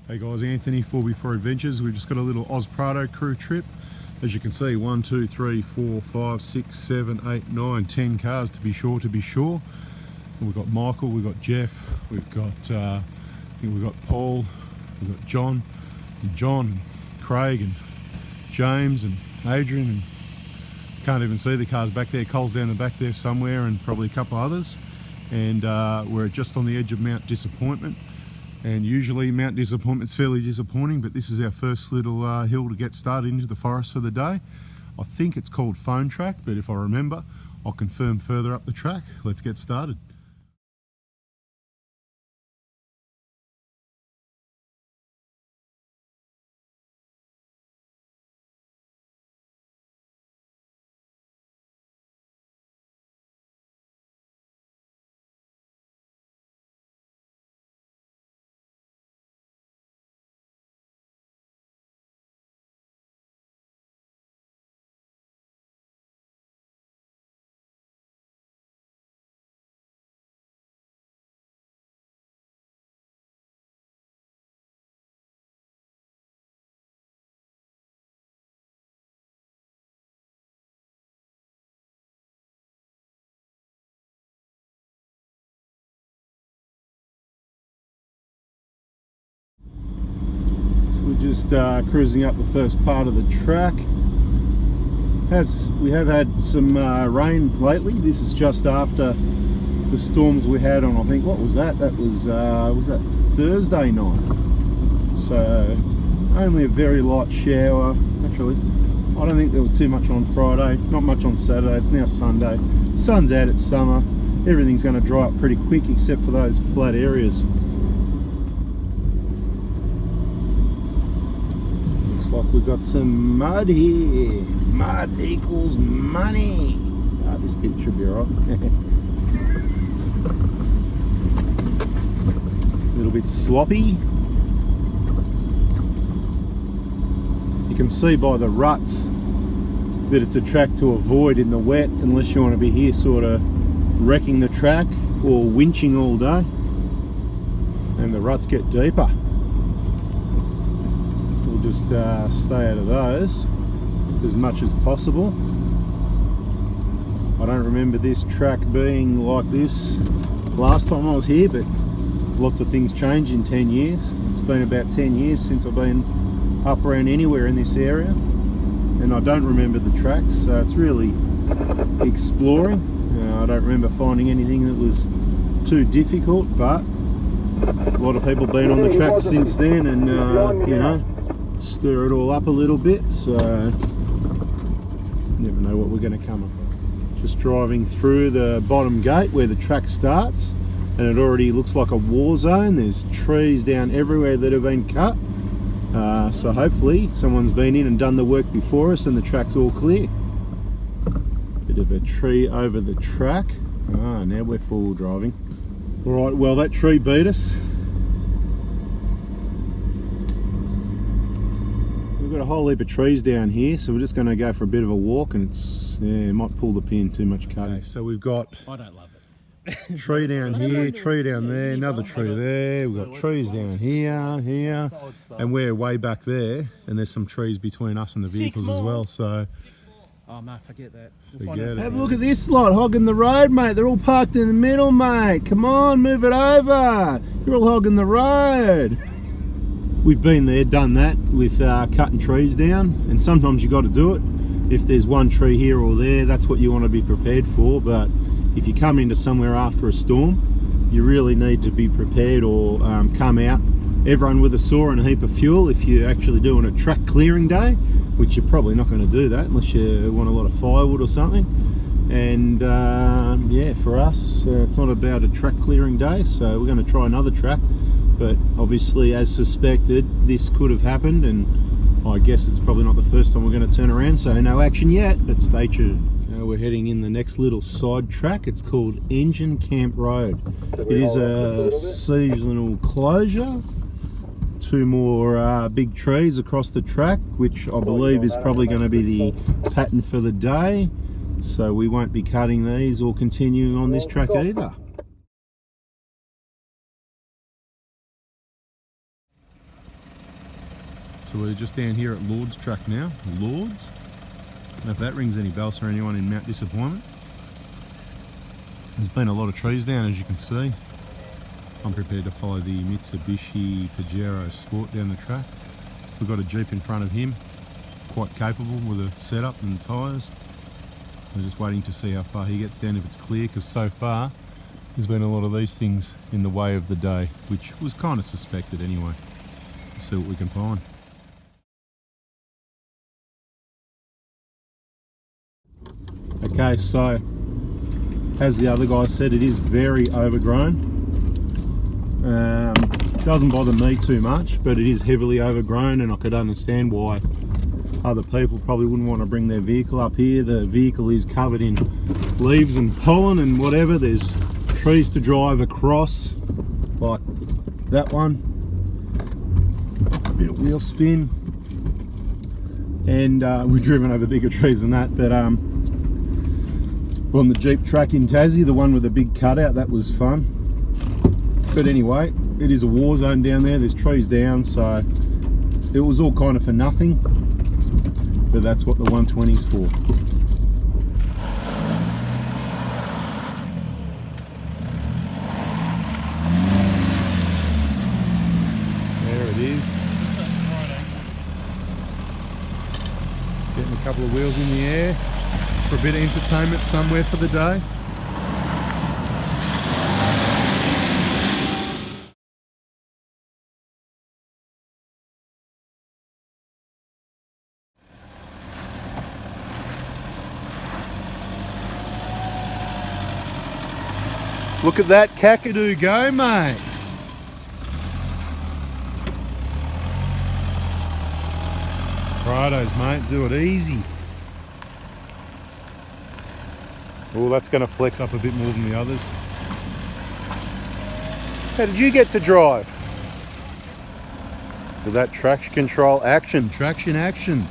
Hey guys, Anthony, 4x4 Adventures. We've just got a little Prado Crew trip. As you can see, 1, 2, 3, 4, 5, 6, 7, 8, 9, 10 cars to be sure. And we've got Michael, we've got Jeff, we've got we've got Paul, we've got John, and Craig, and James, and Adrian, and can't even see the cars back there. Cole's down the back there somewhere, and probably a couple others. And we're just on the edge of Mount Disappointment. And usually Mount Disappointment's fairly disappointing, but this is our first little hill to get started into the forest for the day. I think it's called Phone Track, but if I remember, I'll confirm further up the track. Let's get started. We're just cruising up the first part of the track. We have had some rain lately. This is just after the storms we had on, I think, what was that? That was that Thursday night? So only a very light shower. Actually, I don't think there was too much on Friday, not much on Saturday. It's now Sunday. Sun's out, it's summer. Everything's going to dry up pretty quick except for those flat areas. Like we've got some mud here. Mud equals money. This bit should be alright. A little bit sloppy. You can see by the ruts that it's a track to avoid in the wet, unless you want to be here sort of wrecking the track or winching all day. And the ruts get deeper. Just stay out of those as much as possible. I don't remember this track being like this last time I was here, but lots of things change in 10 years. It's been about 10 years since I've been up around anywhere in this area, and I don't remember the tracks, so it's really exploring. I don't remember finding anything that was too difficult, but a lot of people have been on the track since then, and you know, stir it all up a little bit, so never know what we're going to come up. Just driving through the bottom gate where the track starts, and it already looks like a war zone. There's trees down everywhere that have been cut, so hopefully someone's been in and done the work before us and the track's all clear. Bit of a tree over the track. Now we're full driving. Alright, well, that tree beat us. We've got a whole heap of trees down here, so we're just going to go for a bit of a walk, and it might pull the pin, too much cutting. Okay, so we've got I don't love it. Tree down here, tree down there, another tree there. We've got trees down here, and we're way back there, and there's some trees between us and the vehicles as well. So oh no, forget that. forget it. Have a look at this lot hogging the road, mate. They're all parked in the middle, mate. Come on, move it over. You're all hogging the road. We've been there, done that with cutting trees down, and sometimes you got to do it. If there's one tree here or there, that's what you want to be prepared for. But if you come into somewhere after a storm, you really need to be prepared, or come out, everyone with a saw and a heap of fuel if you're actually doing a track clearing day, which you're probably not going to do that unless you want a lot of firewood or something. And yeah, for us, it's not about a track clearing day, so we're going to try another track. But obviously, as suspected, this could have happened, and I guess it's probably not the first time we're going to turn around, so no action yet, but stay tuned. Okay, we're heading in the next little side track. It's called Engine Camp Road. It is a seasonal closure. Two more big trees across the track, which I believe is probably going to be the pattern for the day, so we won't be cutting these or continuing on this track either. So we're just down here at Lord's track now. Lord's. I don't know if that rings any bells for anyone in Mount Disappointment. There's been a lot of trees down, as you can see. I'm prepared to follow the Mitsubishi Pajero Sport down the track. We've got a Jeep in front of him, quite capable with a setup and tyres. We're just waiting to see how far he gets down, if it's clear, because so far there's been a lot of these things in the way of the day, which was kind of suspected anyway. Let's see what we can find. Okay, so as the other guy said, it is very overgrown. Doesn't bother me too much, but it is heavily overgrown, and I could understand why other people probably wouldn't want to bring their vehicle up here. The vehicle is covered in leaves and pollen and whatever. There's trees to drive across, like that one. A bit of wheel spin, and we've driven over bigger trees than that, but on the Jeep track in Tassie, the one with the big cutout, that was fun. But anyway, it is a war zone down there. There's trees down, so it was all kind of for nothing, but that's what the 120 is for. There it is. Getting a couple of wheels in the air for a bit of entertainment somewhere for the day. Look at that kakadu go, mate. Prados, mate, do it easy. Oh, that's going to flex up a bit more than the others. How did you get to drive? With that traction control action, traction action.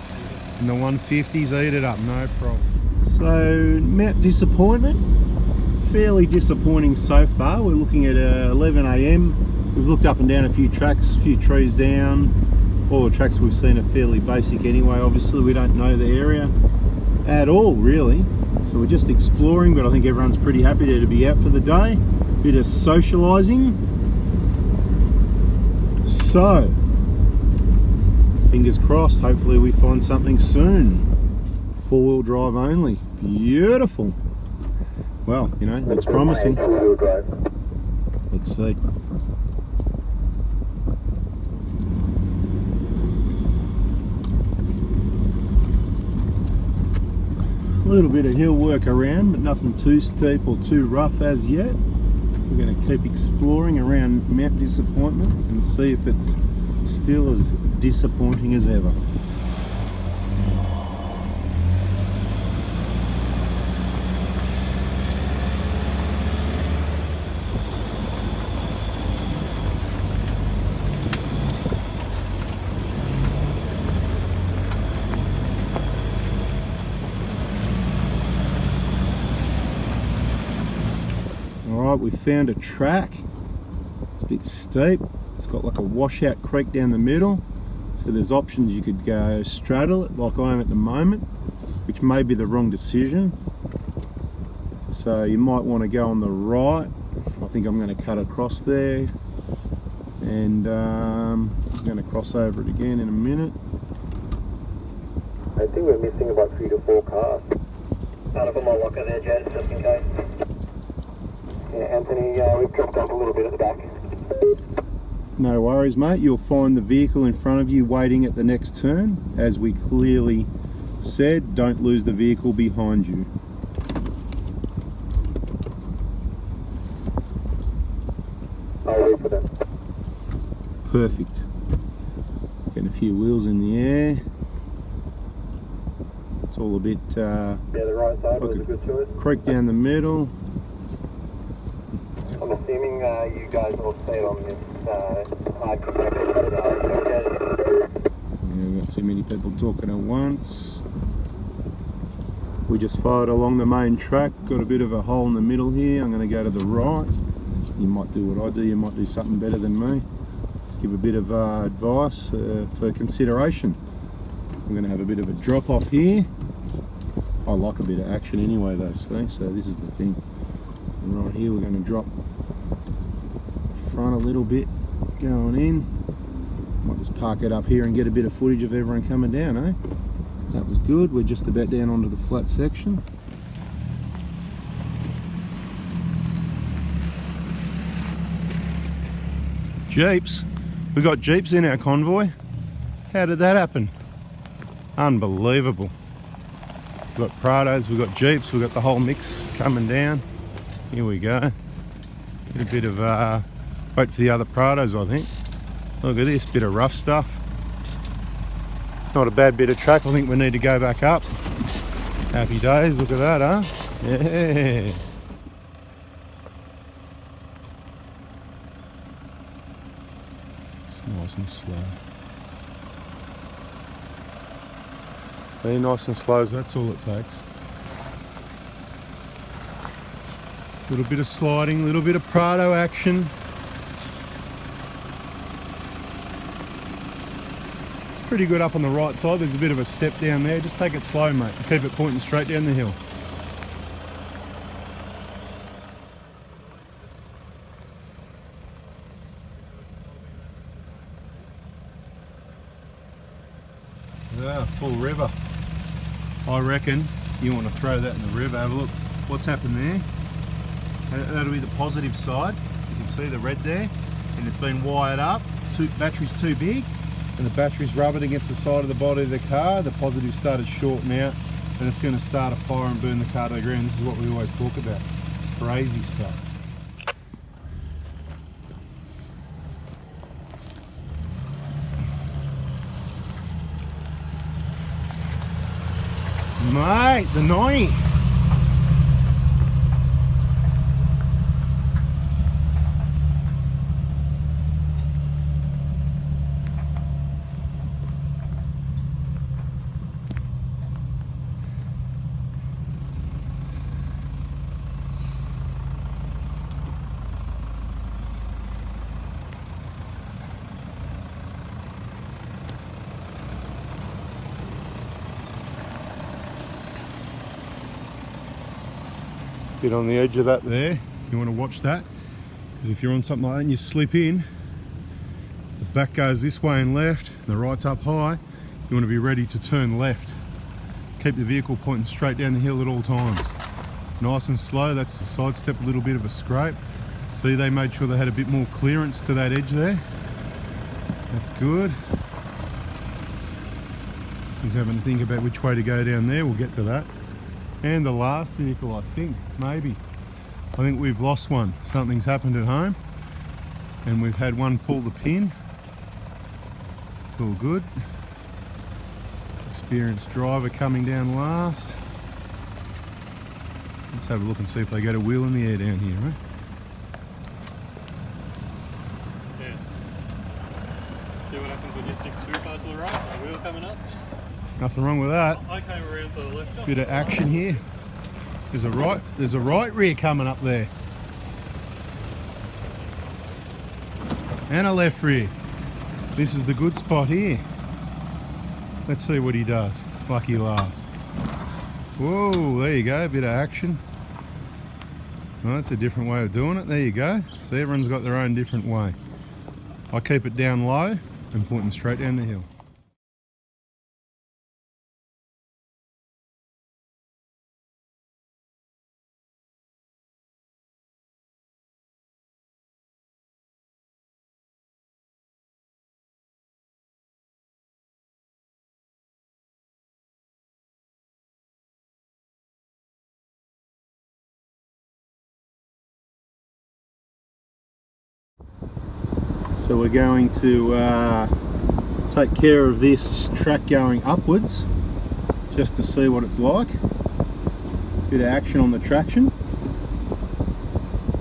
And the 150s eat it up, no problem. So, Mount Disappointment. Fairly disappointing so far. We're looking at 11 AM. We've looked up and down a few tracks, a few trees down. All the tracks we've seen are fairly basic anyway. Obviously, we don't know the area at all, really. So we're just exploring, but I think everyone's pretty happy to be out for the day. Bit of socialising. So, fingers crossed, hopefully we find something soon. 4-wheel drive only. Beautiful. Well, you know, looks promising. Let's see. A little bit of hill work around, but nothing too steep or too rough as yet. We're going to keep exploring around Mount Disappointment and see if it's still as disappointing as ever. Alright, we found a track. It's a bit steep. It's got like a washout creek down the middle. So there's options. You could go straddle it like I am at the moment, which may be the wrong decision. So you might want to go on the right. I think I'm going to cut across there. And I'm going to cross over it again in a minute. I think we're missing about 3 to 4 cars. None of them are locker there, Jez, just in case. Yeah, Anthony, we've dropped off a little bit at the back. No worries, mate. You'll find the vehicle in front of you waiting at the next turn. As we clearly said, don't lose the vehicle behind you. I'll wait for them. Perfect. Getting a few wheels in the air. It's all a bit Yeah, the right side was a good choice. creek down the middle. I'm assuming you guys all stayed on this hard compacted. We've got too many people talking at once. We just followed along the main track, got a bit of a hole in the middle here. I'm going to go to the right. You might do what I do, you might do something better than me. So give a bit of advice for consideration. We're going to have a bit of a drop off here. I like a bit of action anyway though, so this is the thing. And right here we're going to drop front a little bit going in. Might just park it up here and get a bit of footage of everyone coming down, eh? That was good. We're just about down onto the flat section. Jeeps. We got Jeeps in our convoy. How did that happen? Unbelievable. We've got Prados, we've got Jeeps, we've got the whole mix coming down. Here we go. Get a bit of, wait for the other Prados, I think. Look at this, bit of rough stuff. Not a bad bit of track. I think we need to go back up. Happy days, look at that, huh? Yeah. It's nice and slow. Very nice and slow, so that's all it takes. A little bit of sliding, a little bit of Prado action. It's pretty good up on the right side. There's a bit of a step down there. Just take it slow, mate. Keep it pointing straight down the hill. Yeah, full river. I reckon you want to throw that in the river. Have a look what's happened there. That'll be the positive side. You can see the red there, and it's been wired up. Battery's too big, and the battery's rubbing against the side of the body of the car. The positive started shorting out, and it's going to start a fire and burn the car to the ground. This is what we always talk about. Crazy stuff. Mate, the 90. Bit on the edge of that there. You want to watch that, because if you're on something like that and you slip in, the back goes this way and left, and the right's up high, you want to be ready to turn left. Keep the vehicle pointing straight down the hill at all times. Nice and slow. That's the sidestep, a little bit of a scrape. See, they made sure they had a bit more clearance to that edge there. That's good. He's having to think about which way to go down there. We'll get to that. And the last vehicle, I think, maybe. I think we've lost one. Something's happened at home, and we've had one pull the pin. It's all good. Experienced driver coming down last. Let's have a look and see if they get a wheel in the air down here, right? Yeah. See what happens when you stick too close to the right? A wheel coming up? Nothing wrong with that. I came around to the left. Just Bit of action here. There's a right rear coming up there. And a left rear. This is the good spot here. Let's see what he does. Lucky last. Whoa, there you go, a bit of action. Well, that's a different way of doing it. There you go. See, everyone's got their own different way. I keep it down low and pointing straight down the hill. So we're going to take care of this track going upwards, just to see what it's like. Bit of action on the traction.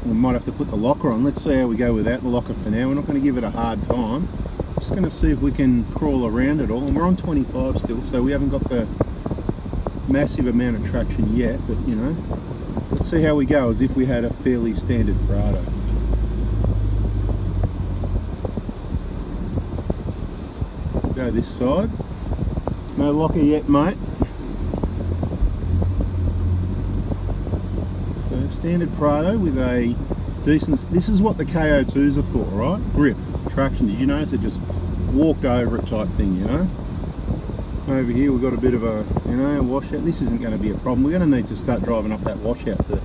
We might have to put the locker on. Let's see how we go without the locker for now. We're not going to give it a hard time. Just going to see if we can crawl around it all. And we're on 25 still, so we haven't got the massive amount of traction yet, but you know, let's see how we go as if we had a fairly standard Prado. go this side. No locker yet, mate. So standard Prado with a decent, this is what the KO2s are for, right? Grip, traction. Did you notice it just walked over it type thing, you know? Over here we've got a bit of a, you know, washout. This isn't going to be a problem. We're going to need to start driving up that washout to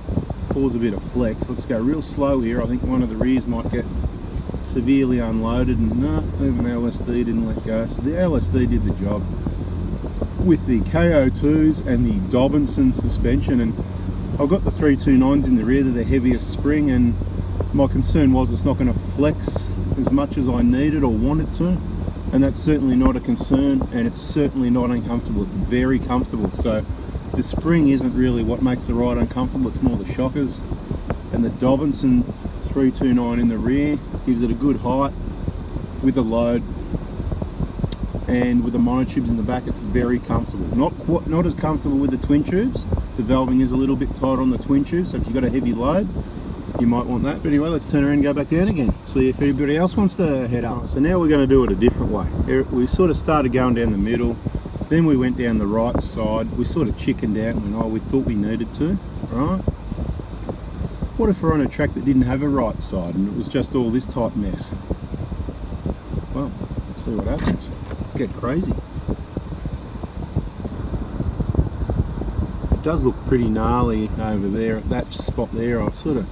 cause a bit of flex. Let's go real slow here. I think one of the rears might get severely unloaded, and no, even the LSD didn't let go. So the LSD did the job with the KO2s and the Dobinson suspension, and I've got the 329s in the rear. They're the heaviest spring, and my concern was it's not going to flex as much as I needed or wanted to. And that's certainly not a concern, and it's certainly not uncomfortable. It's very comfortable. So the spring isn't really what makes the ride uncomfortable, it's more the shockers. And the Dobinson 329 in the rear gives it a good height with a load, and with the monotubes in the back it's very comfortable. Not as comfortable with the twin tubes. The valving is a little bit tight on the twin tubes, so if you've got a heavy load you might want that. But anyway, let's turn around and go back down again, see if anybody else wants to head up. So now we're going to do it a different way. We sort of started going down the middle, then we went down the right side. We sort of chickened out and went, oh, we thought we needed to, right? What if we're on a track that didn't have a right side and it was just all this type mess? Well, let's see what happens. Let's get crazy. It does look pretty gnarly over there at that spot there. I've sort of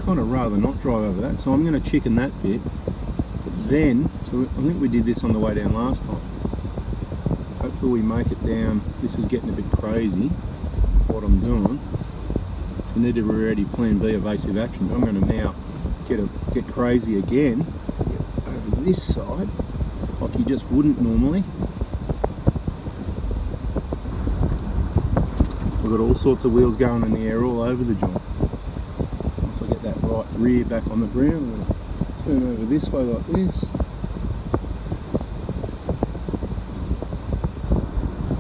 kind of rather not drive over that, so I'm going to chicken that bit. But then, so I think we did this on the way down last time. Hopefully we make it down. This is getting a bit crazy, what I'm doing. So we need to be ready plan B evasive action. But I'm going to now get crazy again, get over this side, like you just wouldn't normally. We've got all sorts of wheels going in the air all over the joint. Once I get that right rear back on the ground, I'm going to turn over this way like this.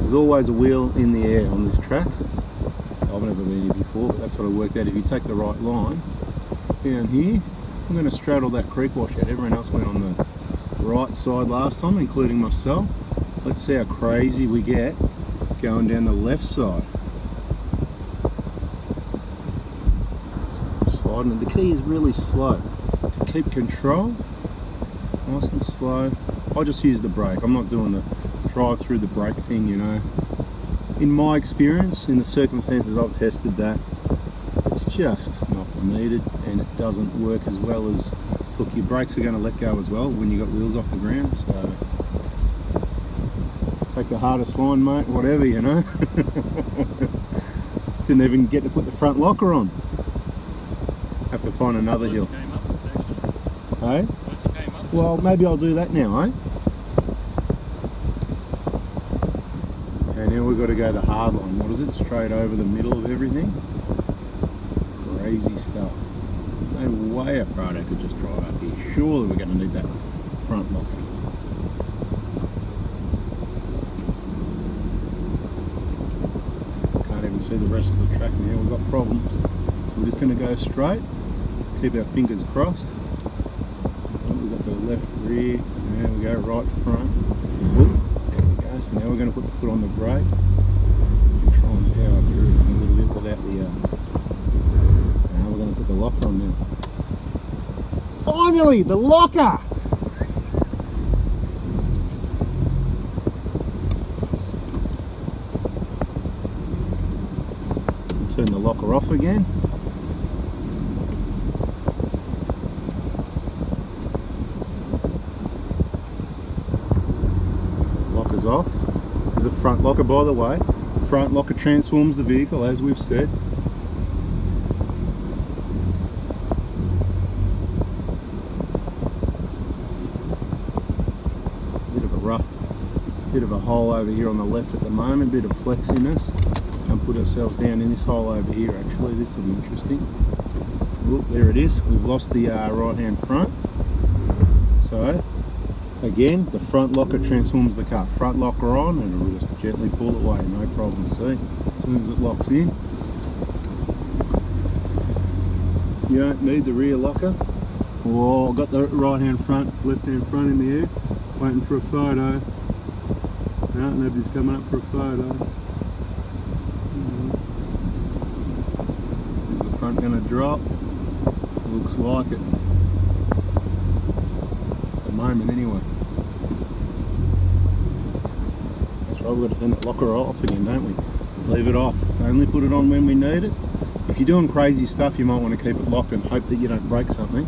There's always a wheel in the air on this track. I've never been here before, but that's what I worked out. If you take the right line down here, I'm going to straddle that creek washout. Everyone else went on the right side last time, including myself. Let's see how crazy we get going down the left side. And the key is really slow. To keep control, nice and slow. I just use the brake. I'm not doing the drive through the brake thing, you know. In my experience, in the circumstances I've tested that, it's just not needed, and it doesn't work as well as, look, your brakes are going to let go as well when you've got wheels off the ground, so take the hardest line, mate, whatever, you know. Didn't even get to put the front locker on. Have to find another hill. Hey? Well, maybe I'll do that now, eh? Okay, now we've got to go to hard line. What is it? Straight over the middle of everything. Crazy stuff. No way a Prado could just drive up here. Surely we're going to need that front locker. Can't even see the rest of the track now. We've got problems. So we're just going to go straight. Keep our fingers crossed. We've got the left rear, there we go, right front. Whoop, there we go. So now we're going to put the foot on the brake and try and power through a little bit without the. Now we're going to put the locker on now. Finally, the locker! Turn the locker off again. Off. There's a front locker, by the way. Front locker transforms the vehicle, as we've said. Bit of a rough, bit of a hole over here on the left at the moment, bit of flexiness, and put ourselves down in this hole over here. Actually, this will be interesting. Look, there it is. We've lost the right hand front. So again, the front locker transforms the car. Front locker on, and we'll just gently pull it away, no problem. See, as soon as it locks in, you don't need the rear locker. Oh, I've got the right hand front, left hand front in the air, waiting for a photo. No, nobody's coming up for a photo. Is the front going to drop? Looks like it. At the moment anyway. That's right, we've got to turn that locker off again, don't we? Leave it off. Only put it on when we need it. If you're doing crazy stuff, you might want to keep it locked and hope that you don't break something.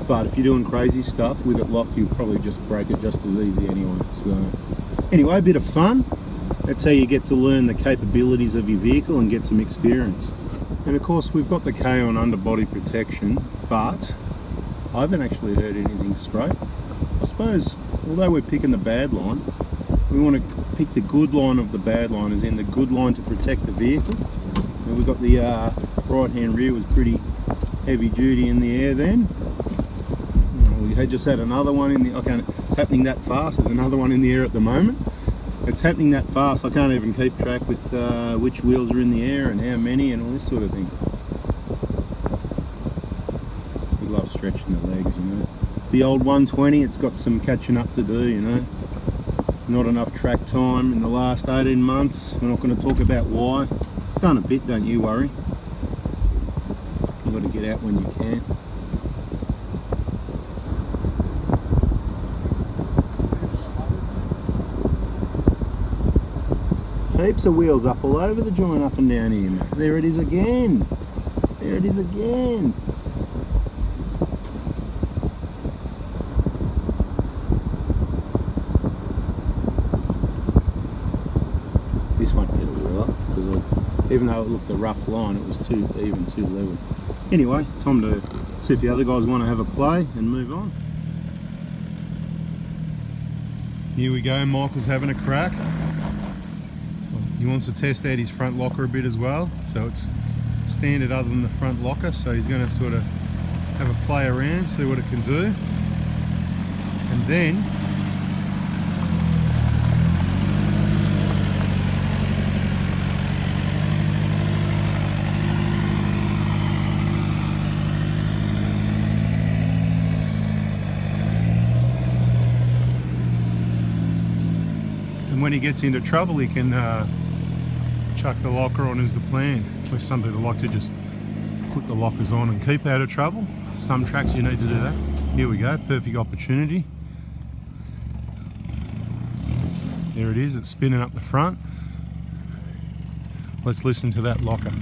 But if you're doing crazy stuff with it locked, you'll probably just break it just as easy anyway. So anyway, a bit of fun. That's how you get to learn the capabilities of your vehicle and get some experience. And of course, we've got the K on underbody protection, but I haven't actually heard anything scrape. I suppose, although we're picking the bad line, we want to pick the good line of the bad line, as in the good line to protect the vehicle. And we've got the right hand rear was pretty heavy duty in the air then. We had just had another one in the, it's happening that fast. There's another one in the air at the moment. It's happening that fast, I can't even keep track with which wheels are in the air and how many and all this sort of thing. We love stretching the legs, you know. The old 120, it's got some catching up to do, you know. Not enough track time in the last 18 months. We're not going to talk about why. It's done a bit, don't you worry. You've got to get out when you can. Heaps of wheels up all over the joint, up and down here, mate. There it is again. There it is again. This won't get a wheel up because even though it looked a rough line, it was too even, too level. Anyway, time to see if the other guys want to have a play and move on. Here we go. Michael's having a crack. He wants to test out his front locker a bit as well, so it's standard other than the front locker, so he's going to sort of have a play around, see what it can do, and then when he gets into trouble he can chuck the locker on is the plan. Where some people like to just put the lockers on and keep out of trouble. Some tracks you need to do that. Here we go, perfect opportunity. There it is, it's spinning up the front. Let's listen to that locker. No,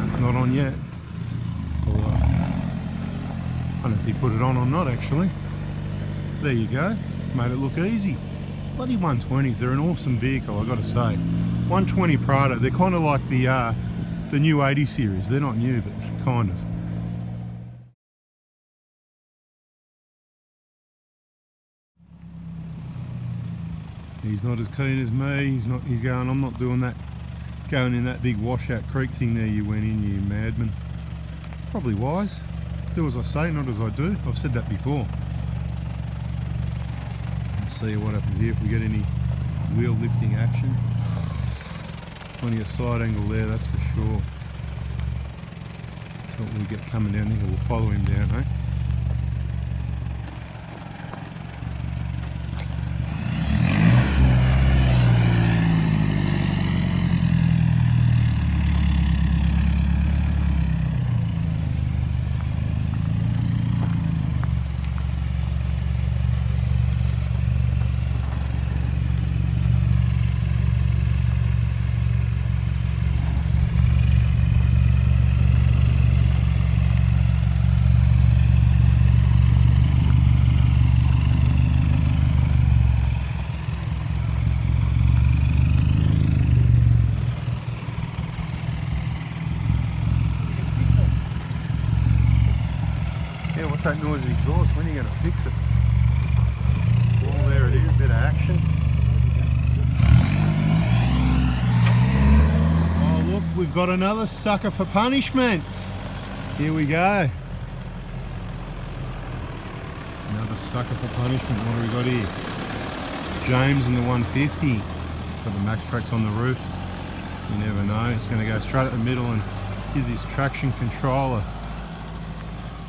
it's not on yet. I don't know if he put it on or not actually. There you go, made it look easy. Bloody 120s, they're an awesome vehicle, I've got to say. 120 Prado, they're kind of like the new 80 series. They're not new, but kind of. He's not as keen as me. He's going, I'm not doing that, going in that big washout creek thing there you went in, you madman. Probably wise. Do as I say, not as I do. I've said that before. See what happens here if we get any wheel lifting action. Plenty of side angle there, that's for sure. So what we get coming down here, we'll follow him down, eh? What's that noisy exhaust? When are you going to fix it? Well, there it is, a bit of action. Oh look, we've got another sucker for punishments. Here we go. Another sucker for punishment. What do we got here? James in the 150. Got the Max Tracks on the roof. You never know. It's going to go straight at the middle and give this traction controller.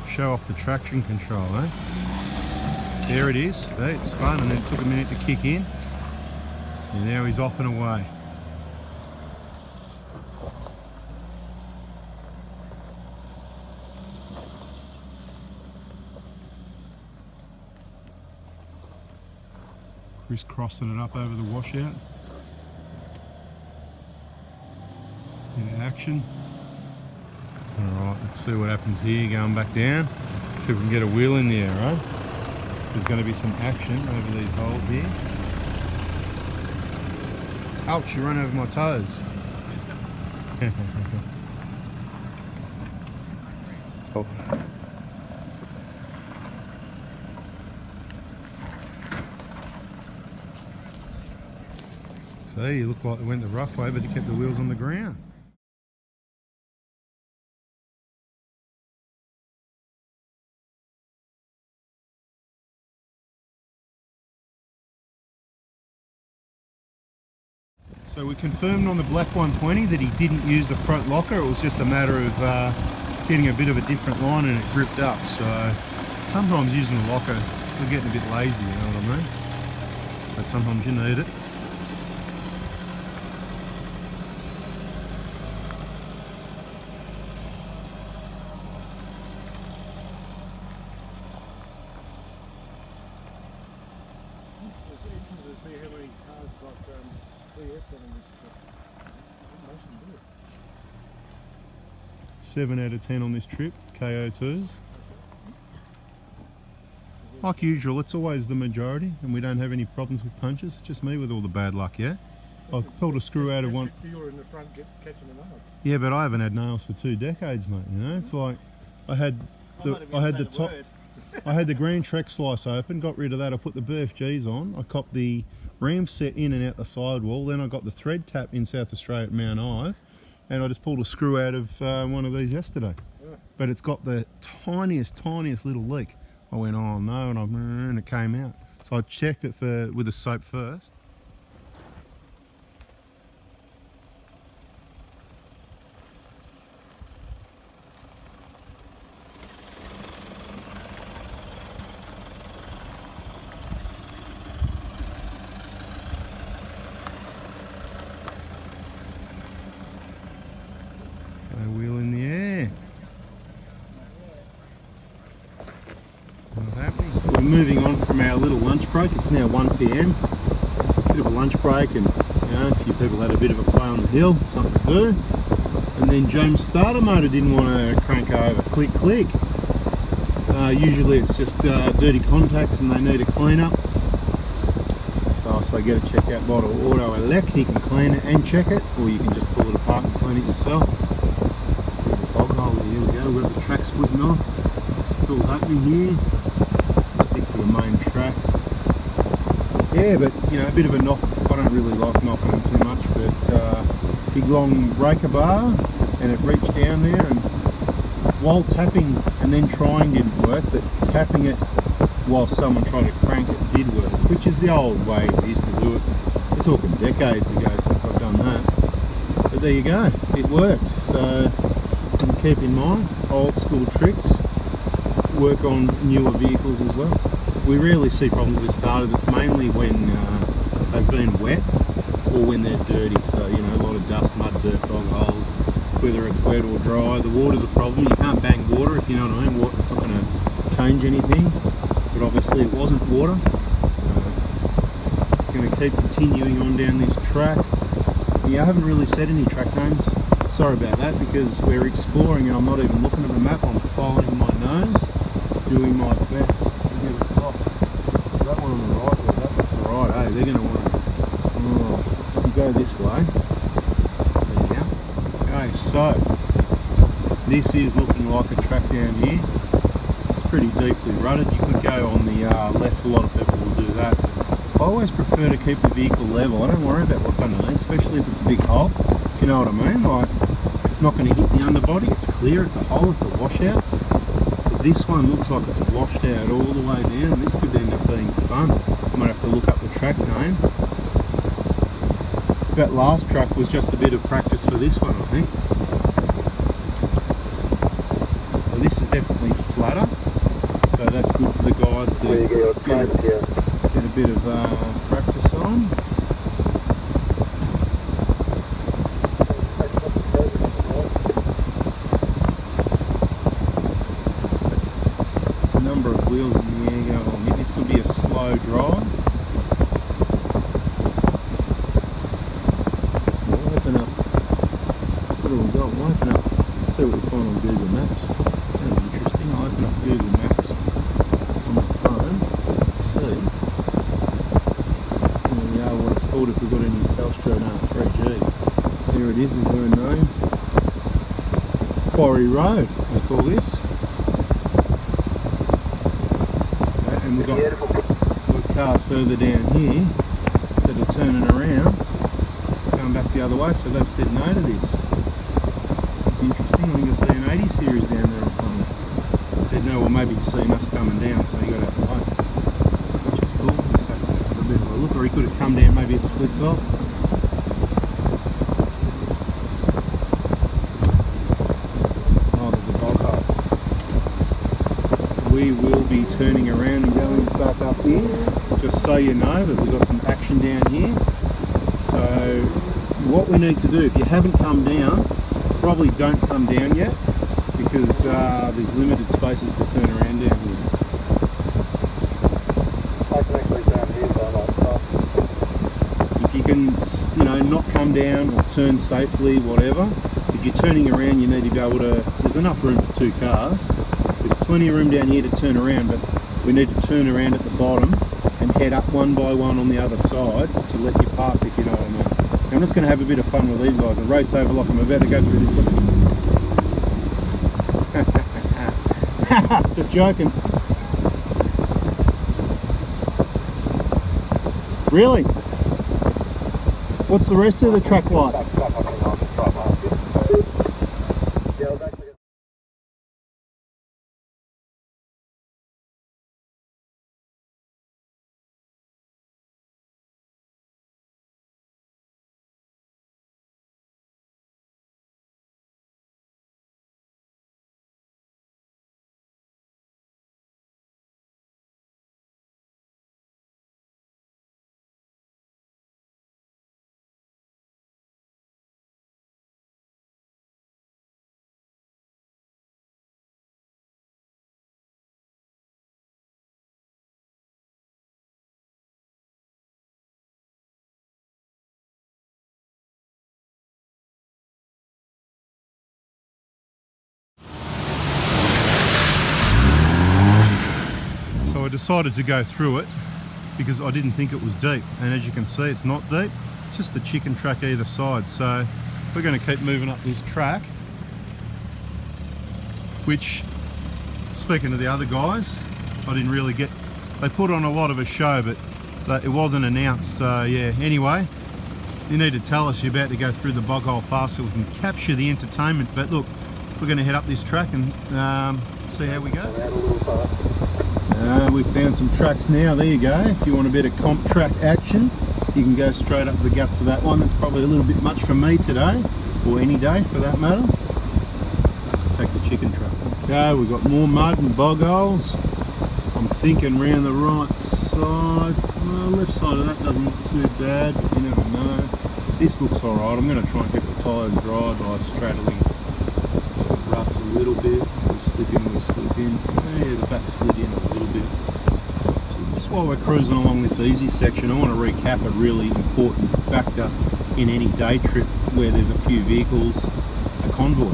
Show off the traction control, eh? There it is. See, it spun and then it took a minute to kick in. And now he's off and away. Crisscrossing it up over the washout. Into action. Alright, let's see what happens here, going back down. See if we can get a wheel in there, right? So there's going to be some action over these holes here. Ouch, you ran over my toes. Oh. See, you look like they went the rough way, but they kept the wheels on the ground. So we confirmed on the black 120 that he didn't use the front locker. It was just a matter of getting a bit of a different line and it gripped up. So sometimes using the locker, we're getting a bit lazy, you know what I mean? But sometimes you need it. See how many cars got VX on this trip. Most of them do. 7 out of 10 on this trip, KO2s. Like usual, it's always the majority and we don't have any problems with punches. It's just me with all the bad luck, yeah? I pulled a screw out of one. You're in the front catching the nails. Yeah, but I haven't had nails for 2 decades, mate, you know? It's like I had the top. I had the green Trek slice open, got rid of that, I put the BFGs on, I copped the ram set in and out the sidewall, then I got the thread tap in South Australia at Mount Ive, and I just pulled a screw out of one of these yesterday. Yeah. But it's got the tiniest little leak. I went, oh no, and it came out. So I checked it with a soap first. Wheel in the air. We're moving on from our little lunch break. It's now 1 PM. Bit of a lunch break, and you know, a few people had a bit of a play on the hill, something to do. And then James' starter motor didn't want to crank over. Click, click. Usually it's just dirty contacts and they need a clean up. So I get it checked out by Auto Elec. He can clean it and check it, or you can just pull it apart and clean it yourself. Here we go, we've got the track splitting off. It's all happening here. Stick to the main track. Yeah, but you know, a bit of a knock. I don't really like knocking them too much, but big long breaker bar, and it reached down there, and while tapping and then trying didn't work, but tapping it while someone tried to crank it did work, which is the old way we used to do it. We're talking decades ago since I've done that. But there you go, it worked. So keep in mind, old school tricks work on newer vehicles as well. We rarely see problems with starters. It's mainly when they've been wet or when they're dirty. So, you know, a lot of dust, mud, dirt, bog holes, whether it's wet or dry. The water's a problem. You can't bang water, if you know what I mean. It's not going to change anything. But obviously it wasn't water. So it's going to keep continuing on down this track. Yeah, I haven't really said any track names. Sorry about that, because we're exploring and I'm not even looking at the map. I'm following my nose, doing my best to get a spot. That one on the right there, that looks alright, hey, they're going to want to go this way. There you go. Okay, so this is looking like a track down here. It's pretty deeply rutted. You could go on the left, a lot of people will do that. I always prefer to keep the vehicle level. I don't worry about what's underneath, especially if it's a big hole. You know what I mean? Like, it's not going to hit the underbody, it's clear, it's a hole, it's a washout. But this one looks like it's washed out all the way down. This could end up being fun. I might have to look up the track name. That last track was just a bit of practice for this one, I think. So this is definitely flatter, so that's good for the guys to Where you get your get trains here. a bit of practice on. Number of wheels in the air going on. This could be a slow drive. We'll open up. What do we got? We'll open up. Let's see what we find on Google Maps. That'll be interesting. I'll open up Google Maps on my phone. Let's see. There we are, what it's called if we've got any Telstra and 3G. There it is, is there a name? Quarry Road, they call this. And we've got cars further down here that are turning around, going back the other way, so they've said no to this. It's interesting, I think I see an 80 series down there or something. They said no, well maybe you've seen us coming down, so you got to have to wait. Which is cool, let's have a bit of a look, or he could have come down, maybe it splits off. We will be turning around and going back up here, just so you know, but we've got some action down here. So what we need to do, if you haven't come down, probably don't come down yet, because there's limited spaces to turn around down here. I can actually down here, but I'm not fast. If you can, you know, not come down or turn safely, whatever, if you're turning around you need to be able to, there's enough room for 2 cars. There's plenty of room down here to turn around, but we need to turn around at the bottom and head up one by one on the other side to let you past, if you know what I mean. Now I'm just going to have a bit of fun with these guys and race over like I'm about to go through this. Just joking. Really? What's the rest of the track like? So I decided to go through it because I didn't think it was deep, and as you can see it's not deep, it's just the chicken track either side. So we're going to keep moving up this track, which, speaking to the other guys, I didn't really get, they put on a lot of a show but it wasn't announced. So yeah, anyway, you need to tell us you're about to go through the bog hole fast so we can capture the entertainment. But look, we're going to head up this track and see how we go. We've found some tracks now. There you go. If you want a bit of comp track action, you can go straight up the guts of that one. That's probably a little bit much for me today, or any day for that matter. Take the chicken track. Okay, we've got more mud and bog holes. I'm thinking round the right side. Well, left side of that doesn't look too bad, but you never know. This looks alright. I'm going to try and keep the tyres dry by straddling the ruts a little bit. We slip in. Yeah, the back slid in a little bit. So just while we're cruising along this easy section, I want to recap a really important factor in any day trip where there's a few vehicles, a convoy.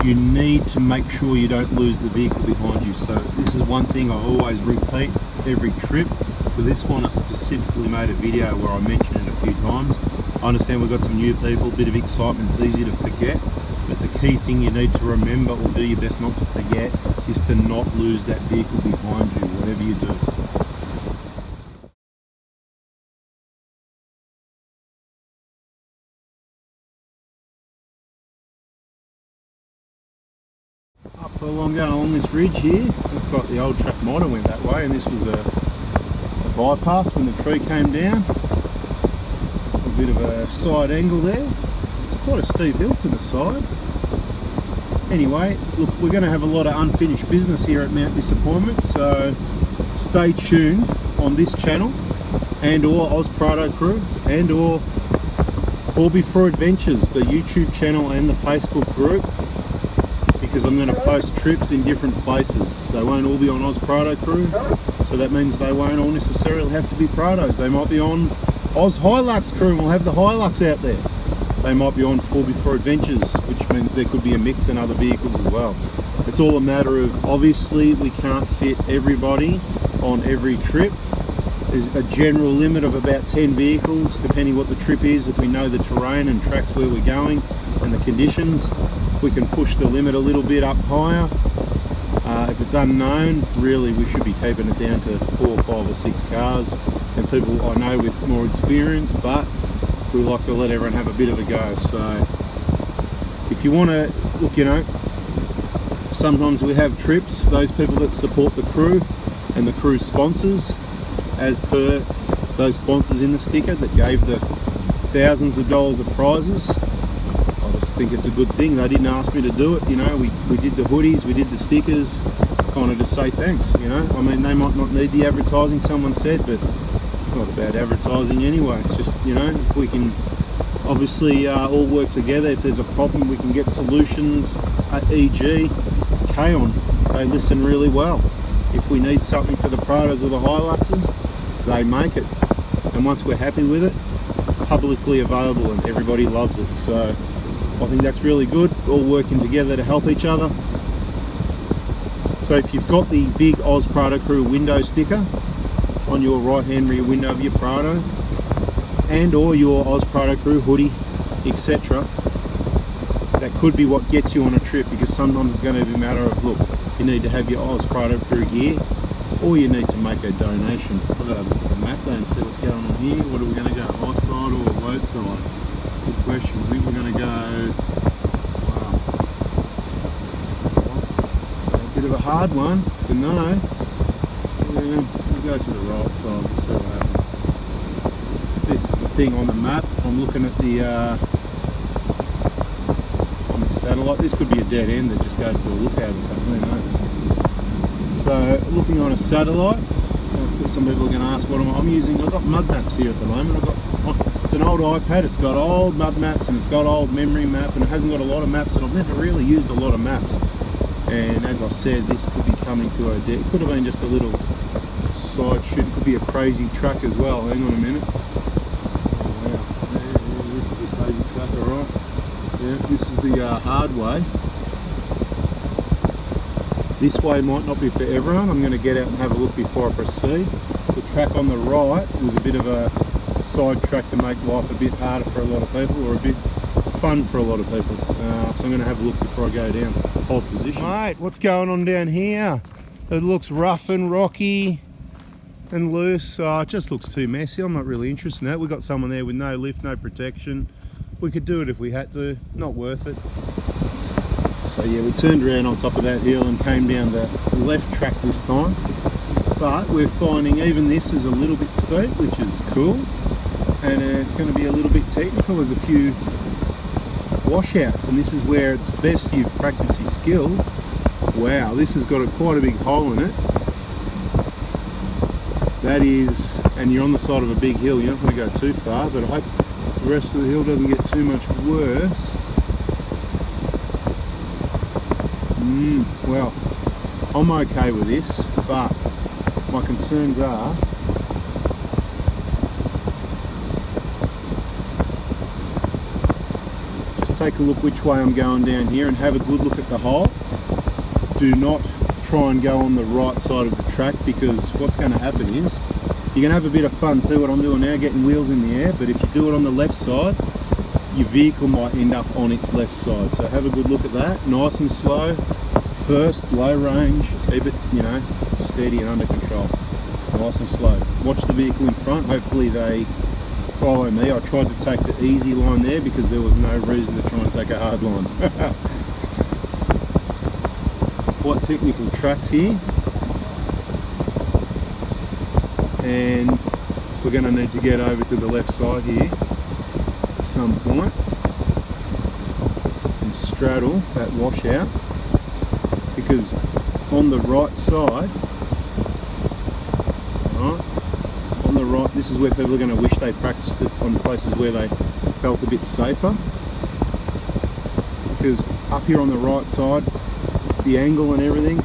You need to make sure you don't lose the vehicle behind you. So this is one thing I always repeat every trip. For this one I specifically made a video where I mentioned it a few times. I understand we've got some new people, a bit of excitement, it's easy to forget. But the key thing you need to remember, or do your best not to forget, is to not lose that vehicle behind you, whatever you do. Up along this ridge here, looks like the old track might have went that way, and this was a bypass when the tree came down. A bit of a side angle there. It's quite a steep hill to the side. Anyway, look, we're going to have a lot of unfinished business here at Mount Disappointment, so stay tuned on this channel and or Prado Crew and or 4x4 Adventures, the YouTube channel and the Facebook group, because I'm going to post trips in different places. They won't all be on Prado Crew, so that means they won't all necessarily have to be Prados. They might be on Hilux Crew and we'll have the Hilux out there. They might be on 4x4 Adventures, which means there could be a mix and other vehicles as well. It's all a matter of, obviously we can't fit everybody on every trip. There's a general limit of about 10 vehicles, depending what the trip is. If we know the terrain and tracks where we're going and the conditions, we can push the limit a little bit up higher. If it's unknown, really we should be keeping it down to 4, 5 or 6 cars, and people I know with more experience, but we like to let everyone have a bit of a go. So if you want to look, you know, sometimes we have trips, those people that support the crew and the crew sponsors, as per those sponsors in the sticker that gave the thousands of dollars of prizes. I just think it's a good thing. They didn't ask me to do it, you know. We did the hoodies, we did the stickers, kind of to say thanks, you know. I mean, they might not need the advertising, someone said, but it's not about advertising anyway. It's just, you know, if we can obviously all work together. If there's a problem, we can get solutions. E.g. K-On, they listen really well. If we need something for the Prados or the Hiluxes, they make it, and once we're happy with it, it's publicly available and everybody loves it. So I think that's really good, all working together to help each other. So if you've got the big Prado Crew window sticker on your right hand rear window of your Prado, and or your Prado Crew hoodie, etc., that could be what gets you on a trip, because sometimes it's going to be a matter of, look, you need to have your Prado Crew gear, or you need to make a donation. I've got to look at the map there and see what's going on here. What are we going to go, high side or low side? Good question. I think we're going to go, wow, it's a bit of a hard one to know. Yeah, we'll go to the right side and see what happens. This is the thing on the map. I'm looking at the on the satellite. This could be a dead end that just goes to a lookout or something, who knows. So looking on a satellite, some people are going to ask what I'm using. I've got mud maps here at the moment. It's an old iPad, it's got old mud maps and it's got old memory map, and it hasn't got a lot of maps, and I've never really used a lot of maps. And as I said, this could be coming to a dead. It could have been just a little side shoot. It could be a crazy truck as well. Hang on a minute. Oh, wow. Yeah, this is a crazy truck, alright. Yeah, this is the hard way. This way might not be for everyone. I'm going to get out and have a look before I proceed. The track on the right was a bit of a side track to make life a bit harder for a lot of people, or a bit fun for a lot of people. So I'm going to have a look before I go down. Hold position. Mate, what's going on down here? It looks rough and rocky and loose. It just looks too messy. I'm not really interested in that. We've got someone there with no lift, no protection. We could do it if we had to. Not worth it. So yeah, we turned around on top of that hill and came down the left track this time. But we're finding even this is a little bit steep, which is cool. And it's going to be a little bit technical. There's a few washouts, and this is where it's best you've practiced your skills. Wow, this has got quite a big hole in it. That is, and you're on the side of a big hill, you're not going to go too far, but I hope the rest of the hill doesn't get too much worse. Well, I'm okay with this, but my concerns are just take a look which way I'm going down here and have a good look at the hole. Do not try and go on the right side of the track, because what's going to happen is you're going to have a bit of fun. See what I'm doing now, getting wheels in the air, but if you do it on the left side, your vehicle might end up on its left side. So have a good look at that, nice and slow. First, low range, keep it, you know, steady and under control. Nice and slow. Watch the vehicle in front, hopefully they follow me. I tried to take the easy line there because there was no reason to try and take a hard line. Quite technical tracks here. And we're going to need to get over to the left side here at some point and straddle that washout, because on the right side right? On the right, this is where people are going to wish they practiced it on places where they felt a bit safer. Because up here on the right side, the angle and everything,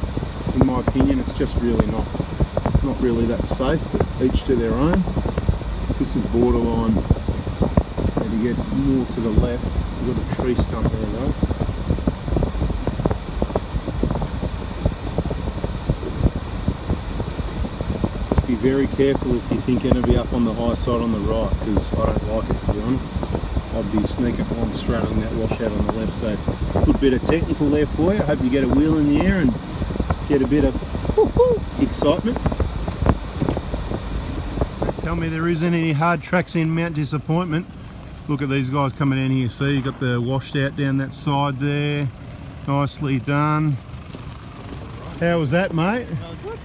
in my opinion, it's just really not. It's not really that safe, but each to their own. This is borderline. And to get more to the left, you've got a tree stump there though. Just be very careful if you think you're going to be up on the high side on the right, because I don't like it, to be honest. I'd be sneaking along straddling that washout on the left, so good bit of technical there for you. I hope you get a wheel in the air and get a bit of excitement. Tell me there isn't any hard tracks in Mount Disappointment. Look at these guys coming in here. See, you got the washed out down that side there. Nicely done. How was that, mate? That was good.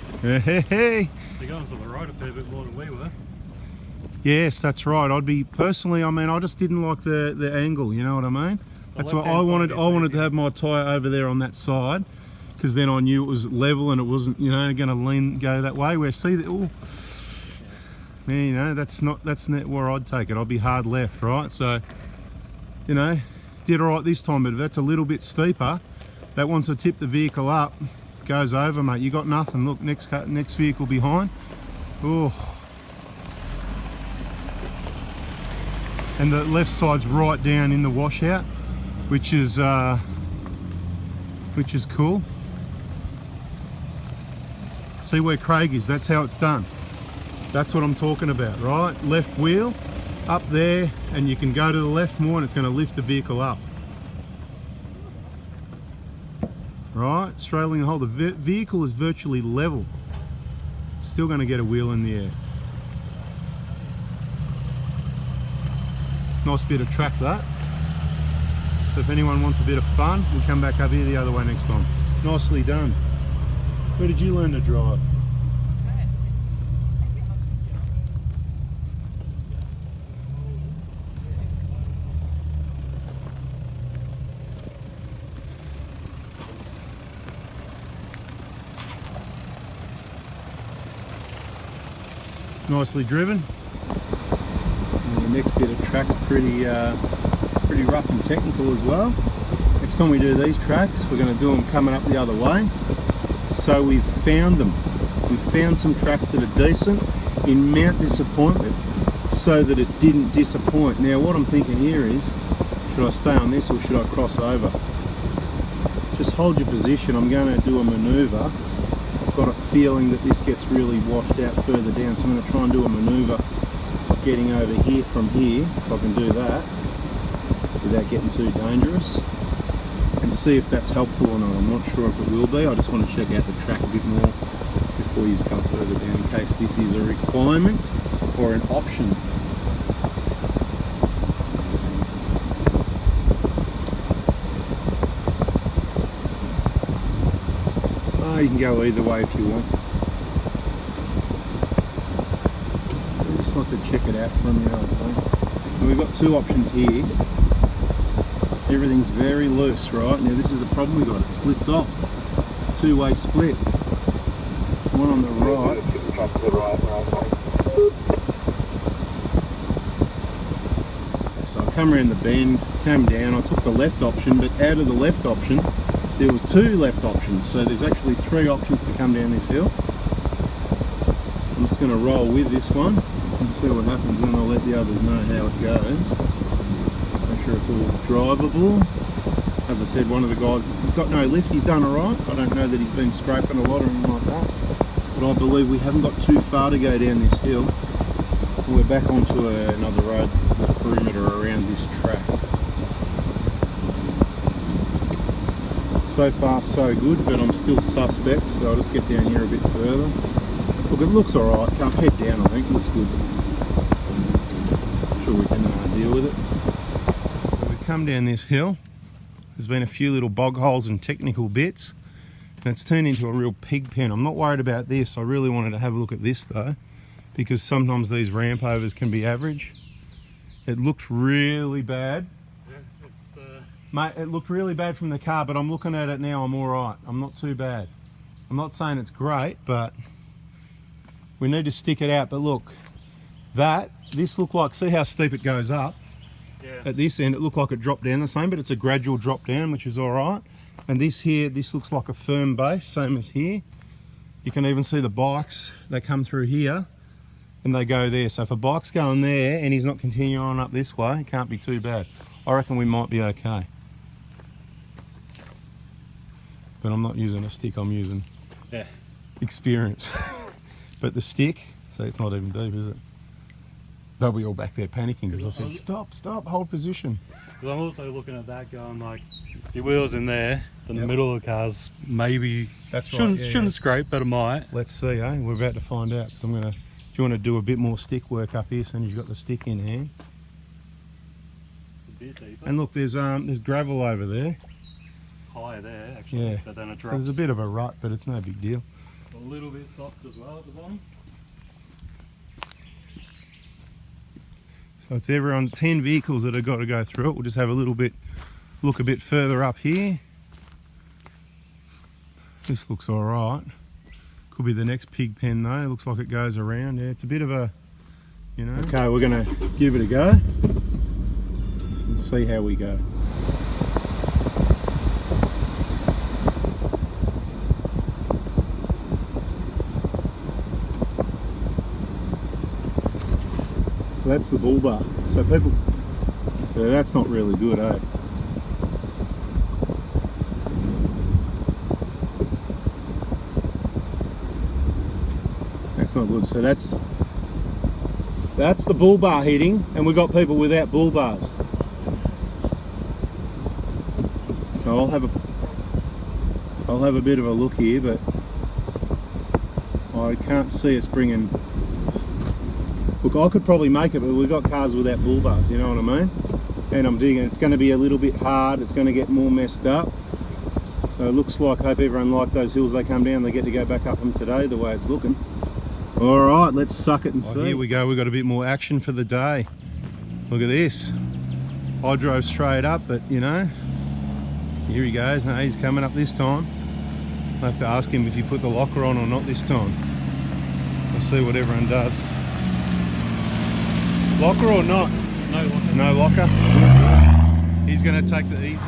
Hey. They're going to the right a fair bit more than we were. Yes, that's right. I'd be personally, I mean, I just didn't like the angle, you know what I mean? That's what I wanted. I wanted to have my tyre over there on that side, because then I knew it was level and it wasn't, you know, going to go that way. Where see that? Oh, man, you know, that's not where I'd take it. I'd be hard left, right? So, you know, did all right this time, but if that's a little bit steeper, that wants to tip the vehicle up, goes over, mate. You got nothing. Look, next vehicle behind. Oh. And the left side's right down in the washout, which is cool. See where Craig is, that's how it's done. That's what I'm talking about, right? Left wheel up there, and you can go to the left more and it's going to lift the vehicle up. Right, straddling the hole. The vehicle is virtually level. Still going to get a wheel in the air. Nice bit of track that. So if anyone wants a bit of fun, we'll come back up here the other way next time. Nicely done. Where did you learn to drive? Nicely driven. And the next bit of track's pretty rough and technical as well. Next time we do these tracks, we're going to do them coming up the other way. So we've found them. We've found some tracks that are decent in Mount Disappointment, so that it didn't disappoint. Now what I'm thinking here is, should I stay on this or should I cross over? Just hold your position. I'm going to do a manoeuvre. I've got a feeling that this gets really washed out further down, so I'm going to try and do a manoeuvre getting over here from here, if I can do that without getting too dangerous, and see if that's helpful or not. I'm not sure if it will be. I just want to check out the track a bit more before you come further down, in case this is a requirement or an option. You can go either way if you want. I just like to check it out from the other way. And we've got two options here. Everything's very loose, right? Now this is the problem we got. It splits off. Two-way split. One on the right. So I come around the bend, came down. I took the left option, but out of the left option, there was two left options, so there's actually three options to come down this hill. I'm just going to roll with this one and see what happens, and I'll let the others know how it goes. Make sure it's all drivable. As I said, one of the guys, he's got no lift, he's done alright. I don't know that he's been scraping a lot or anything like that, but I believe we haven't got too far to go down this hill. We're back onto another road that's the perimeter around this track. So far so good, but I'm still suspect, so I'll just get down here a bit further. Look, it looks alright. Can't head down, I think. It looks good. I'm sure we can deal with it. So we've come down this hill. There's been a few little bog holes and technical bits, and it's turned into a real pig pen. I'm not worried about this. I really wanted to have a look at this though, because sometimes these ramp overs can be average. It looked really bad. Mate, it looked really bad from the car, but I'm looking at it now, I'm alright. I'm not too bad. I'm not saying it's great, but We need to stick it out, but look, this looked like, see how steep it goes up? Yeah. At this end, it looked like it dropped down the same, but it's a gradual drop down, which is all right. And this here, this looks like a firm base, same as here. You can even see the bikes, they come through here and they go there. So if a bike's going there and he's not continuing on up this way, it can't be too bad. I reckon we might be okay. But I'm not using a stick, I'm using experience. But the stick, so it's not even deep, is it? They'll be all back there panicking because I said, stop, hold position. Because I'm also looking at that going like, if your wheel's in there, then the middle of the car's maybe shouldn't scrape, but it might. Let's see, eh? We're about to find out. Because I'm gonna. Do you want to do a bit more stick work up here, so you've got the stick in hand? A bit deeper. And look, there's gravel over there. It's higher there actually, but then it So drops. there's a bit of a rut, but it's no big deal. A little bit soft as well at the bottom. So it's everyone 10 vehicles that have got to go through it. We'll just have a little bit, look a bit further up here. This looks all right. Could be the next pig pen though. It looks like it goes around. Yeah, it's a bit of a, you know. Okay, we're gonna give it a go and see how we go. That's the bull bar. So that's not really good, eh? That's not good. So that's the bull bar hitting, and we've got people without bull bars. So I'll have a bit of a look here, but I can't see us bringing. Look, I could probably make it, but we've got cars without bull bars, you know what I mean? And I'm digging, it's going to be a little bit hard, it's going to get more messed up. So it looks like, hope everyone liked those hills they come down, they get to go back up them today, the way it's looking. All right, let's suck it and see. Here we go, we've got a bit more action for the day. Look at this. I drove straight up, but you know, here he goes. No, he's coming up this time. I'll have to ask him if he put the locker on or not this time. We'll see what everyone does. Locker or not? No locker. No locker? He's going to take the easy.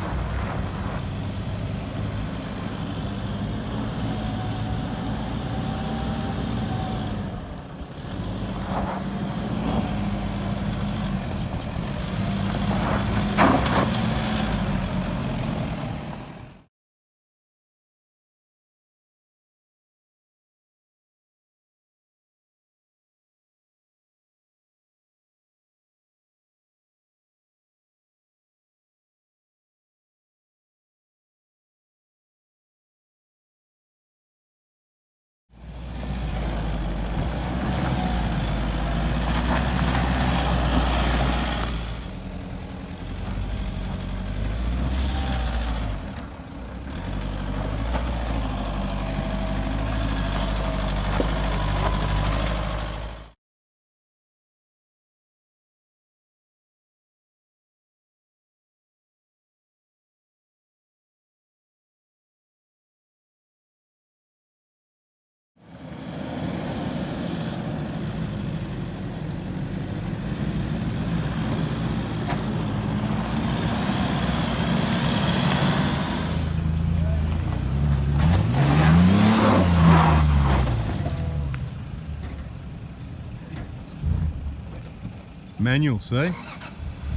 Manual, see?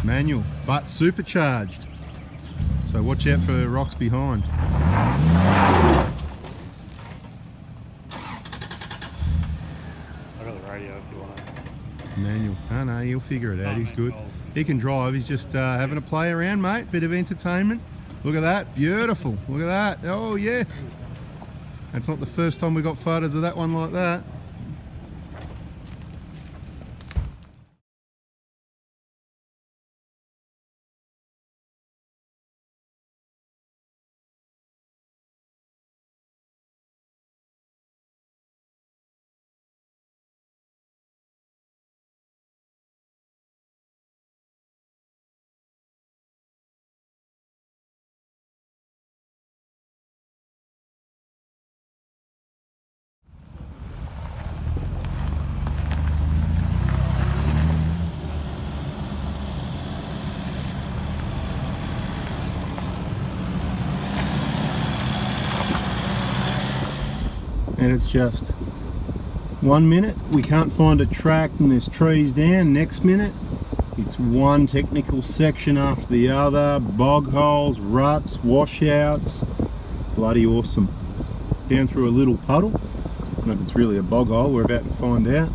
Manual, but supercharged. So watch out for rocks behind. I got the radio if you want to. Manual. Oh no, he'll figure it out. He's good. He can drive. He's just having a play around, mate. Bit of entertainment. Look at that. Beautiful. Look at that. Oh, yes. That's not the first time we got photos of that one like that. and it's just 1 minute we can't find a track and there's trees down, next minute it's one technical section after the other, bog holes, ruts, washouts, bloody awesome. Down through a little puddle, I don't know if it's really a bog hole, we're about to find out.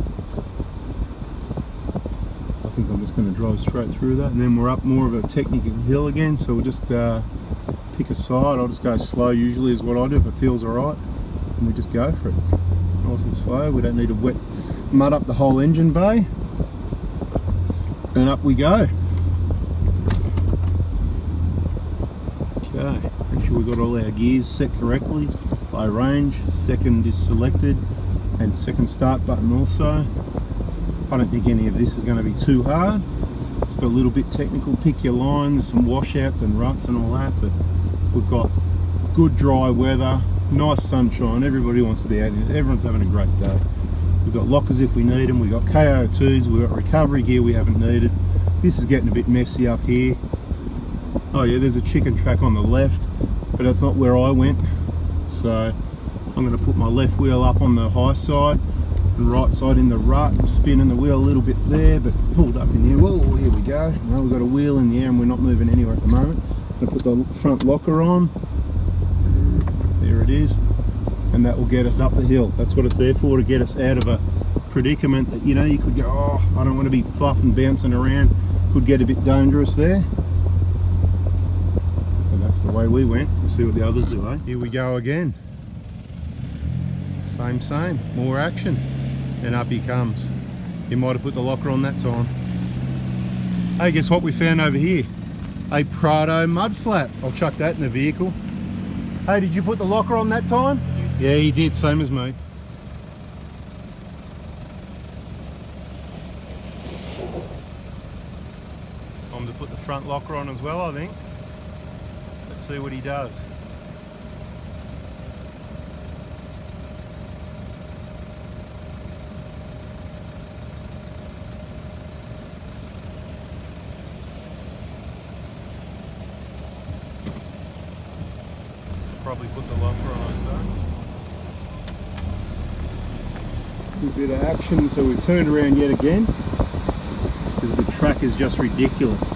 I think I'm just going to drive straight through that, and then we're up more of a technical hill again, so we'll just pick a side. I'll just go slow usually is what I do if it feels alright, and we just go for it. Nice and slow, we don't need to mud up the whole engine bay, and up we go. Okay, make sure we've got all our gears set correctly. Low range, second is selected, and second start button also. I don't think any of this is going to be too hard. It's a little bit technical, pick your line, there's some washouts and ruts and all that, but we've got good dry weather, nice sunshine, everybody wants to be out here, everyone's having a great day. We've got lockers if we need them, we've got KO2s, we've got recovery gear we haven't needed. This is getting a bit messy up here. Oh yeah, there's a chicken track on the left, but that's not where I went. So I'm going to put my left wheel up on the high side and right side in the rut. I'm spinning the wheel a little bit there, but pulled up in here. Whoa, here we go. Now we've got a wheel in the air and we're not moving anywhere at the moment. I'm going to put the front locker on. There it is. And that will get us up the hill. That's what it's there for, to get us out of a predicament that, you know, you could go, oh, I don't want to be fluffing, bouncing around. Could get a bit dangerous there. That's the way we went. We'll see what the others do, eh? Here we go again. Same, more action. And up he comes. He might have put the locker on that time. Hey, guess what we found over here? A Prado mud flap. I'll chuck that in the vehicle. Hey, did you put the locker on that time? Yeah, he did, same as me. Time to put the front locker on as well, I think. Let's see what he does. Probably put the locker on, so. A bit of action, so we've turned around yet again, because the track is just ridiculous.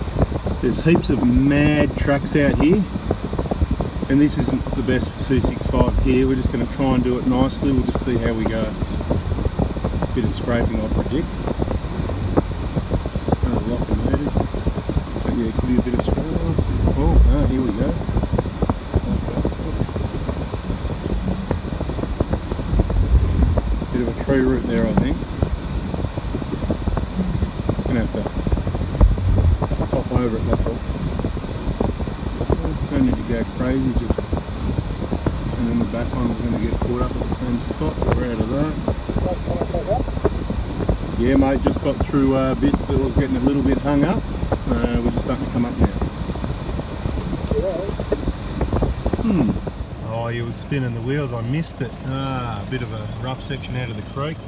There's heaps of mad tracks out here, and this isn't the best 265s here. We're just going to try and do it nicely. We'll just see how we go. Bit of scraping, I predict. Another locker needed. But yeah, could be a bit of scraping. Oh, here we go. Bit of a tree root there, I think. Just going to have to hop over it, that's all. Don't need to go crazy, just, and then the back one is going to get caught up at the same spot, so we're out of that. Yeah, mate, just got through a bit that was getting a little bit hung up. We're just starting to come up now. Oh, he was spinning the wheels, I missed it. A bit of a rough section out of the creek.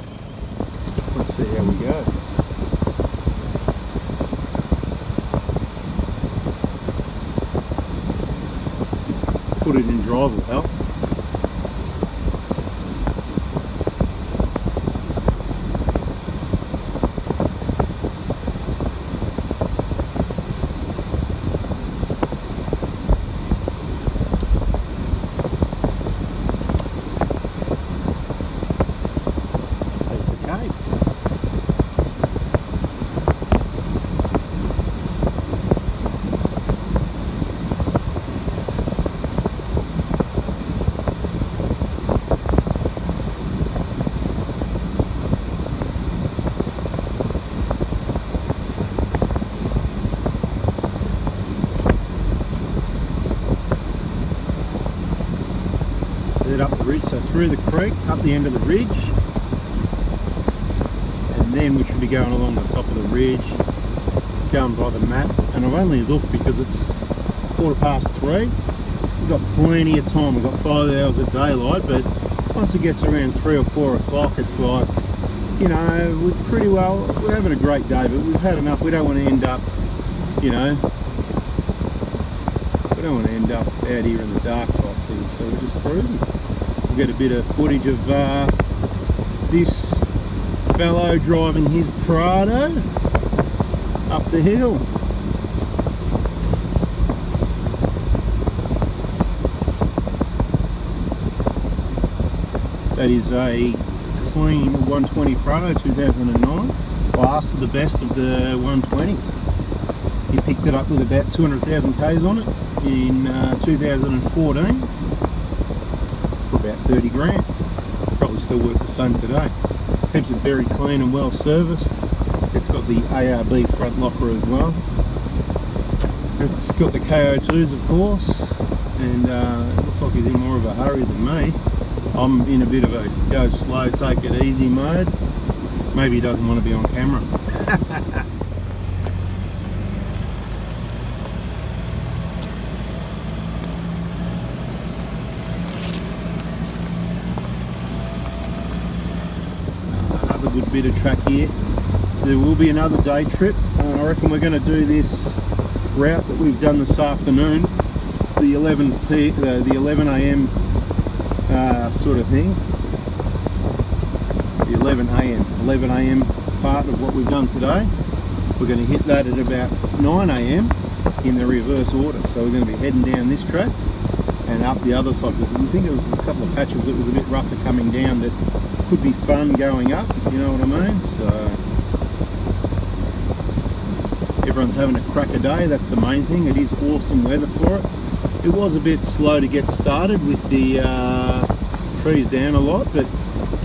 Let's see how we go. Put it in drive will help. That's okay. Up the ridge, so through the creek, up the end of the ridge, and then we should be going along the top of the ridge, going by the map. And I've only looked because it's 3:15. We've got plenty of time, we've got 5 hours of daylight, but once it gets around 3 or 4 o'clock, it's like, you know, we're having a great day, but we've had enough. We don't want to end up, you know, we don't want to end up out here in the dark type thing, so we're just cruising. We'll get a bit of footage of this fellow driving his Prado up the hill. That is a clean 120 Prado 2009, last of the best of the 120s. He picked it up with about 200,000 Ks on it in 2014 for about 30 grand. Probably still worth the same today. Keeps it very clean and well serviced. It's got the ARB front locker as well. It's got the KO2s of course, and it looks like he's in more of a hurry than me. I'm in a bit of a go slow, take it easy mode. Maybe he doesn't want to be on camera. Another good bit of track here. So there will be another day trip. I reckon we're going to do this route that we've done this afternoon, the 11 a.m. Sort of thing. The 11 a.m. part of what we've done today. We're going to hit that at about 9 a.m. in the reverse order. So we're going to be heading down this track and up the other side, because we think it was a couple of patches that was a bit rougher coming down that could be fun going up, if you know what I mean. So everyone's having a cracker day, that's the main thing. It is awesome weather for it. It was a bit slow to get started with the trees down a lot, but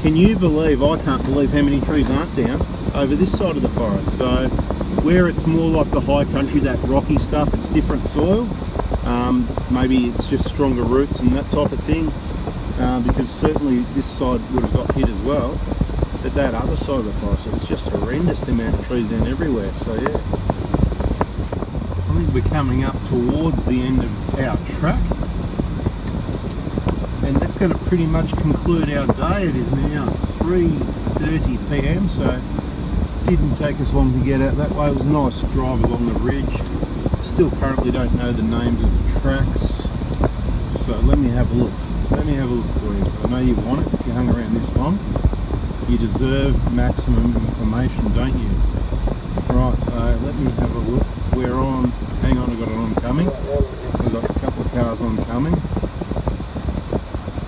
can you believe, I can't believe how many trees aren't down over this side of the forest. So where it's more like the high country, that rocky stuff, it's different soil. Maybe it's just stronger roots and that type of thing, because certainly this side would have got hit as well. But that other side of the forest, it was just horrendous, the amount of trees down everywhere. So yeah, I think we're coming up towards the end of our track, and that's going to pretty much conclude our day. It is now 3:30 p.m, so it didn't take us long to get out that way. It was a nice drive along the ridge. Still currently don't know the names of the tracks, so let me have a look. Let me have a look for you. I know you want it if you hung around this long. You deserve maximum information, don't you? Right, so let me have a look. We're on, hang on, I've got it on coming. We've got a couple of cars on coming.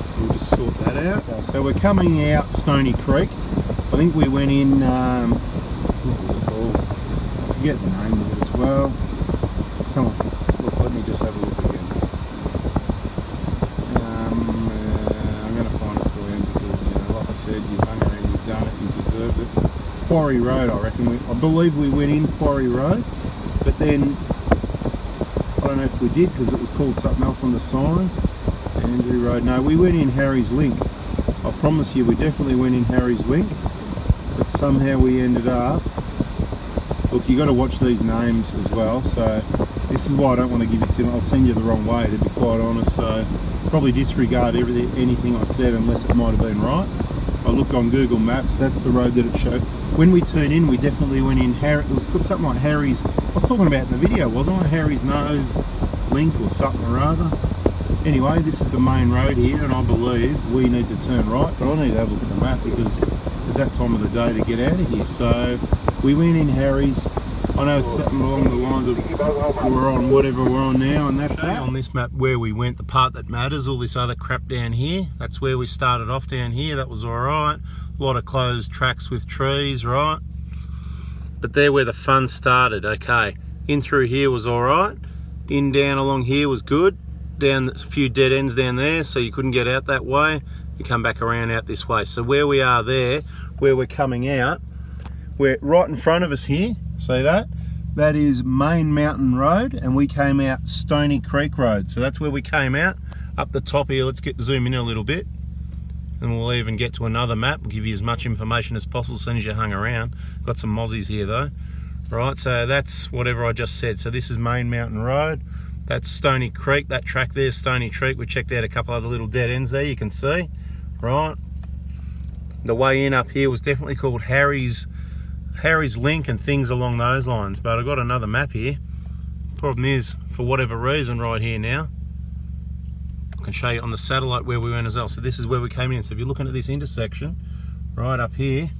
So we'll just sort that out. So we're coming out Stony Creek. I think we went in, what was it called? I forget the name of it as well. Come on, look, let me just have a look again. I'm going to find it for you because, you know, like I said, you've hung around, you've done it, you deserved it. Quarry Road, I reckon. I believe we went in Quarry Road, but then I don't know if we did because it was called something else on the sign. Andrew Road. No, we went in Harry's Link. I promise you, we definitely went in Harry's Link, but somehow we ended up. Look, you got to watch these names as well. So this is why I don't want to give you too much. I'll send you the wrong way, to be quite honest. So probably disregard anything I said unless it might have been right. I looked on Google Maps. That's the road that it showed. When we turned in, we definitely went in it was called something like Harry's, I was talking about in the video, wasn't I? Harry's Nose Link or something or other. Anyway, this is the main road here, and I believe we need to turn right, but I need to have a look at the map because it's that time of the day to get out of here. So we went in Harry's. I know something along the lines of we're on whatever we're on now, and that's that. On this map where we went, the part that matters, all this other crap down here, that's where we started off down here. That was alright. A lot of closed tracks with trees, right? But there where the fun started, okay. In through here was alright. In down along here was good. Down a few dead ends down there, so you couldn't get out that way. You come back around out this way. So where we are there, where we're coming out, we're right in front of us here. See that? That is Main Mountain Road, and we came out Stony Creek Road. So that's where we came out, up the top here. Let's zoom in a little bit, and we'll even get to another map. We'll give you as much information as possible as soon as you hung around. Got some mozzies here though. Right, so that's whatever I just said. So this is Main Mountain Road. That's Stony Creek. That track there, Stony Creek. We checked out a couple other little dead ends there, you can see. Right. The way in up here was definitely called Harry's Link and things along those lines. But I've got another map here. Problem is, for whatever reason right here now, can show you on the satellite where we went as well. So this is where we came in. So if you're looking at this intersection right up here,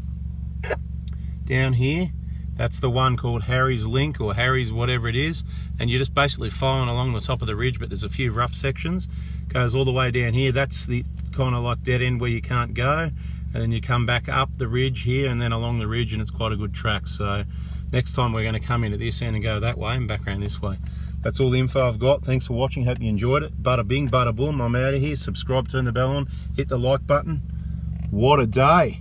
down here, that's the one called Harry's Link or Harry's whatever it is, and you're just basically following along the top of the ridge, but there's a few rough sections. Goes all the way down here. That's the kind of like dead end where you can't go, and then you come back up the ridge here and then along the ridge, and it's quite a good track. So next time we're going to come into this end and go that way and back around this way. That's all the info I've got. Thanks for watching. Hope you enjoyed it. Bada bing, bada boom. I'm out of here. Subscribe, turn the bell on, hit the like button. What a day.